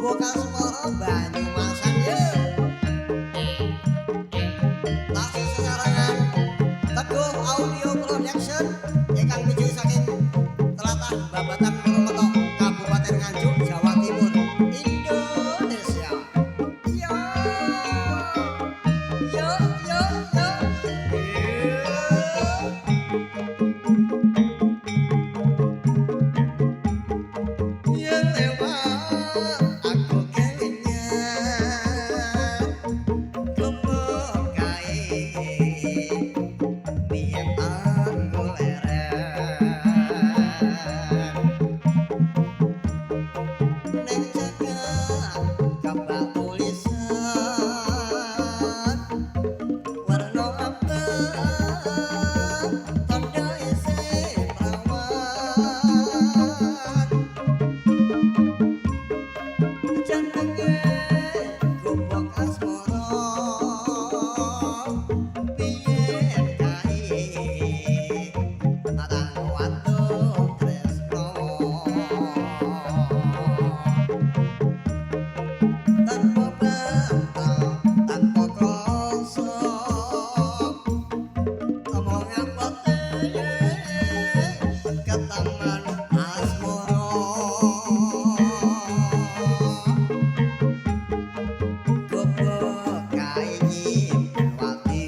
Gubuk Asmara Banyumasan yo. Langsung senyarangan Teguh Audio Production ingkang miji saking tlatah Babatan Purwokerto Kabupaten Nganjuk Jawa Timur Indonesia. Yo yo yo yo. Yang lewat aku kelingan gubuk kae biyen aku leren ning cekak gambar tulisan warna abang tanda isi perawan jenenge Gubuk Asmara biyen kae marang wantu tresno tanpa bantal tanpa krasa omong apote ke taman asmara. Gubuk kae nyimpenwati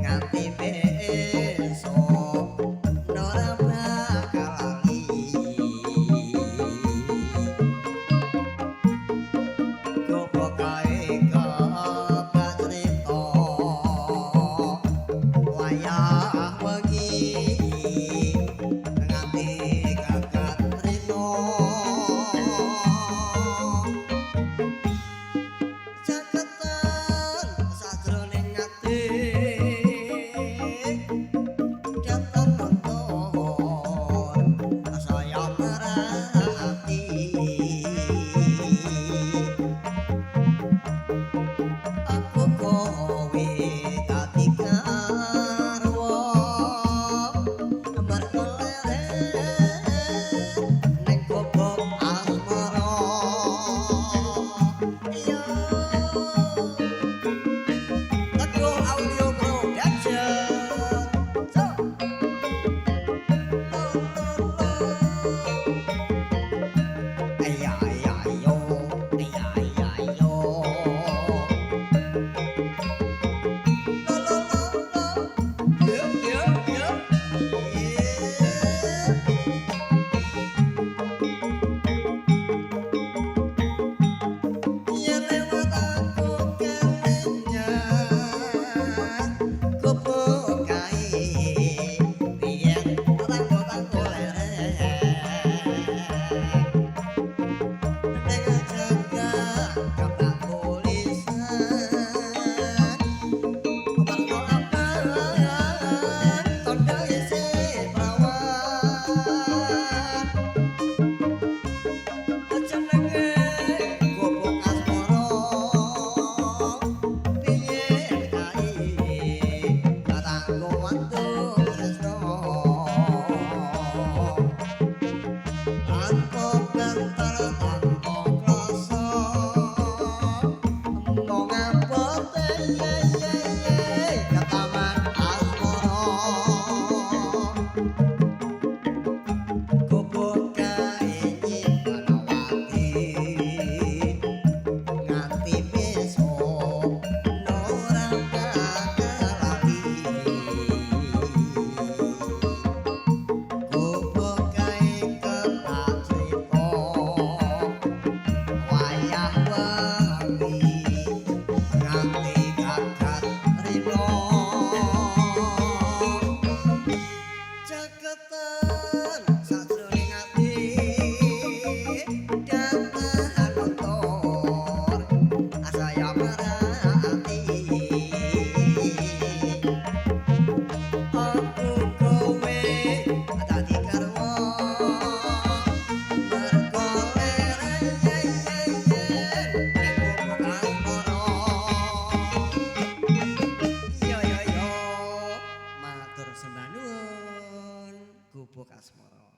nganti besok ora bakal lali. Gubuk kae kebak crita wayah wengi nganti gagat rina. Caketan sajroning ati datang nonton saya merhati. Aku kowe dadi garwa mergo leren ning Gubuk Asmara. Iya Teguh Audio Production. So, lo, lo. Iya iya yo, iya iya yo. Lo, lo, lo. Yo yo yo. Yen lewat aku kelingan gubuk kae biyen tanggo-tanggo leren ning cekak gambar tulisan warna abang tanda isi perawan jenenge Gubuk Asmara biyen kae marang wantu tresno tanpa bantal tanpa krasa omong apote ye ye ye ke taman asmara. Gubuk kae nyimpenwati nganti besok ora bakal lali. Gubuk kae kebak crita wayah wengi nganti gagat rina. Caketan sajroning ati datang nonton saya merhati. Aku kowe dadi garwa mergo leren ye ye ye ning Gubuk Asmara. Yo yo yo matur sembah nuwun Gubuk Asmara.